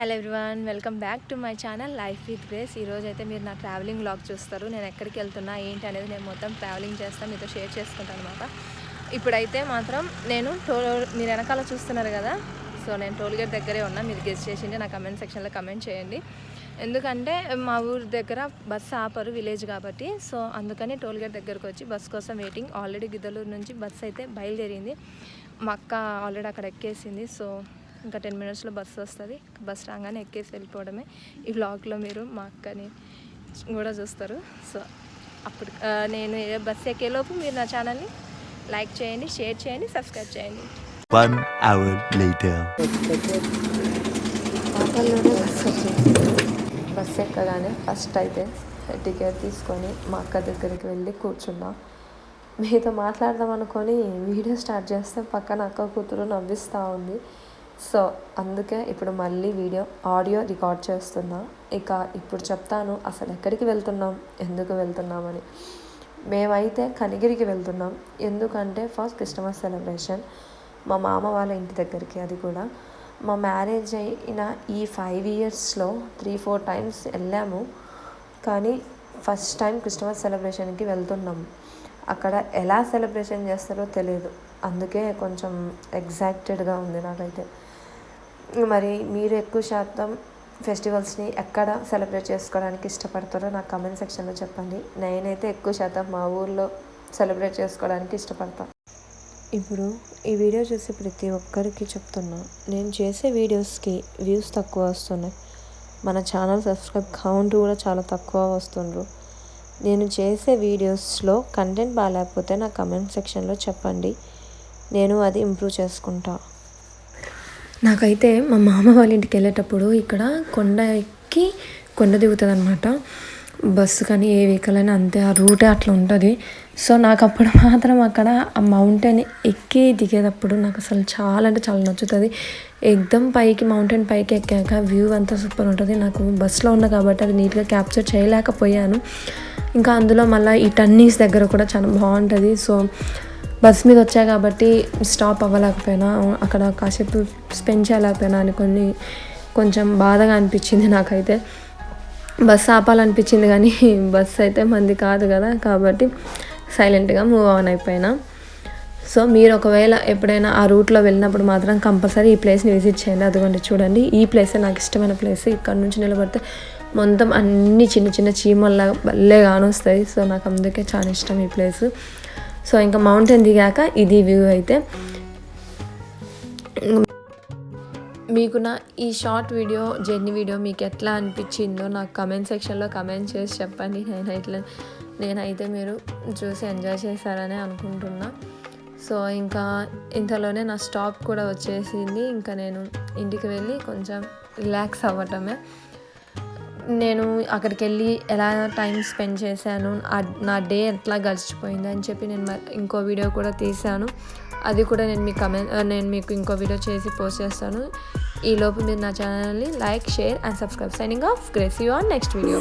Hello everyone, welcome back to my channel life with grace. ఈరోజు అయితే మీరు నా ట్రావెలింగ్ వ్లాగ్ చూస్తారు. నేను ఎక్కడికి వెళ్తున్నా ఏంటి అనేది నేను మొత్తం ట్రావెలింగ్ చేస్తాను, మీతో షేర్ చేసుకుంటాను అనమాట. ఇప్పుడైతే మాత్రం మీరు వెనకాల చూస్తున్నారు కదా, సో నేను టోల్గేట్ దగ్గరే ఉన్నా. మీరు గెస్ట్ చేసింటే నా కమెంట్ సెక్షన్లో కమెంట్ చేయండి. ఎందుకంటే మా ఊరి దగ్గర బస్సు ఆపరు, విలేజ్ కాబట్టి. సో అందుకని టోల్గేట్ దగ్గరకు వచ్చి బస్ కోసం వెయిటింగ్. ఆల్రెడీ గిద్దలూరు నుంచి బస్సు అయితే బయలుదేరింది. మా అక్క ఆల్రెడీ అక్కడ ఎక్కేసింది. సో ఇంకా 10 minutesలో బస్సు వస్తుంది. బస్ రాగానే ఎక్కేసి వెళ్ళిపోవడమే. ఈ వ్లాగ్లో మీరు మా అక్కని కూడా చూస్తారు. సో అప్పుడు నేను బస్సు ఎక్కేలోపు మీరు నా ఛానల్ని లైక్ చేయండి, షేర్ చేయండి, సబ్స్క్రైబ్ చేయండి. 1 hour later. బస్సు ఎక్కగానే ఫస్ట్ అయితే టికెట్ తీసుకొని మా అక్క దగ్గరికి వెళ్ళి కూర్చున్నా. మీతో మాట్లాడదాం అనుకొని వీడియో స్టార్ట్ చేస్తే పక్కన అక్క కూతురు నవ్విస్తూ ఉంది. సో అందుకే ఇప్పుడు మళ్ళీ ఆడియో రికార్డ్ చేస్తున్నా. ఇప్పుడు చెప్తాను అసలు ఎక్కడికి వెళ్తున్నాం, ఎందుకు వెళ్తున్నామని. మేమైతే కనిగిరికి వెళ్తున్నాం. ఎందుకంటే ఫస్ట్ క్రిస్టమస్ సెలబ్రేషన్ మా మామ వాళ్ళ ఇంటి దగ్గరికి. అది కూడా మా మ్యారేజ్ అయిన ఈ 5 yearsలో 3-4 times వెళ్ళాము. కానీ ఫస్ట్ టైం క్రిస్టమస్ సెలబ్రేషన్కి వెళ్తున్నాము. అక్కడ ఎలా సెలబ్రేషన్ చేస్తారో తెలియదు, అందుకే కొంచెం ఎగ్జైటెడ్గా ఉంది నాకైతే. మరి మీరు ఎక్కువ శాతం ఫెస్టివల్స్ని ఎక్కడ సెలబ్రేట్ చేసుకోవడానికి ఇష్టపడతారో నాకు కమెంట్ సెక్షన్లో చెప్పండి. నేనైతే ఎక్కువ శాతం మా ఊర్లో సెలబ్రేట్ చేసుకోవడానికి ఇష్టపడతాను. ఇప్పుడు ఈ వీడియో చూసి ప్రతి ఒక్కరికి చెప్తున్నా, నేను చేసే వీడియోస్కి వ్యూస్ తక్కువ వస్తున్నాయి. మన ఛానల్ సబ్స్క్రైబ్ కౌంట్ కూడా చాలా తక్కువ వస్తుండ్రు. నేను చేసే వీడియోస్లో కంటెంట్ బాగాలేకపోతే నా కమెంట్ సెక్షన్లో చెప్పండి, నేను అది ఇంప్రూవ్ చేసుకుంటా. నాకైతే మా మామ వాళ్ళ ఇంటికి వెళ్ళేటప్పుడు ఇక్కడ కొండ ఎక్కి కొండ దిగుతుంది అనమాట బస్సు. కానీ ఏ వెహికల్ అయినా అంతే, ఆ రూటే అట్లా ఉంటుంది. సో నాకు అప్పుడు మాత్రం అక్కడ ఆ మౌంటైన్ ఎక్కి దిగేటప్పుడు నాకు అసలు చాలా అంటే చాలా నచ్చుతుంది. ఎక్దమ్ పైకి మౌంటైన్ పైకి ఎక్కాక వ్యూ అంతా సూపర్ ఉంటుంది. నాకు బస్సులో ఉన్నా కాబట్టి అది నీట్గా క్యాప్చర్ చేయలేకపోయాను. ఇంకా అందులో మళ్ళీ ఈ టన్నీస్ దగ్గర కూడా చాలా బాగుంటుంది. సో బస్ మీద వచ్చా కాబట్టి స్టాప్ అవ్వలేకపోయినా, అక్కడ కాసేపు స్పెండ్ చేయలేకపోయినా అని కొంచెం బాధగా అనిపించింది నాకైతే. బస్సు ఆపాలనిపించింది కానీ బస్సు అయితే మంది కాదు కదా, కాబట్టి సైలెంట్గా మూవ్ ఆన్ అయిపోయినా. సో మీరు ఒకవేళ ఎప్పుడైనా ఆ రూట్లో వెళ్ళినప్పుడు మాత్రం కంపల్సరీ ఈ ప్లేస్ని విజిట్ చేయండి. అదిగోండి చూడండి, ఈ ప్లేసే నాకు ఇష్టమైన ప్లేస్. ఇక్కడ నుంచి నిలబడితే మొత్తం అన్ని చిన్న చిన్న చీమల్లాగా భలే కానొస్తాయి. సో నాకు అందుకే చాలా ఇష్టం ఈ ప్లేస్. సో ఇంకా మౌంటైన్ దిగాక ఇది వ్యూ అయితే. మీకు నా ఈ షార్ట్ వీడియో జర్నీ వీడియో మీకు ఎట్లా అనిపించిందో నాకు కమెంట్ సెక్షన్లో కమెంట్ చేసి చెప్పండి. నేనైతే మీరు చూసి ఎంజాయ్ చేశారని అనుకుంటున్నా. సో ఇంకా ఇంతలోనే నా స్టాప్ కూడా వచ్చేసింది. ఇంకా నేను ఇంటికి వెళ్ళి కొంచెం రిలాక్స్ అవ్వటమే. నేను అక్కడికి వెళ్ళి ఎలా టైం స్పెండ్ చేశాను, నా డే ఎట్లా గడిచిపోయింది అని చెప్పి నేను ఇంకో వీడియో కూడా తీశాను. అది కూడా నేను మీకు ఇంకో వీడియో చేసి పోస్ట్ చేస్తాను. ఈలోపు మీరు నా ఛానల్ని like, share and subscribe. Signing off, grace you on next video.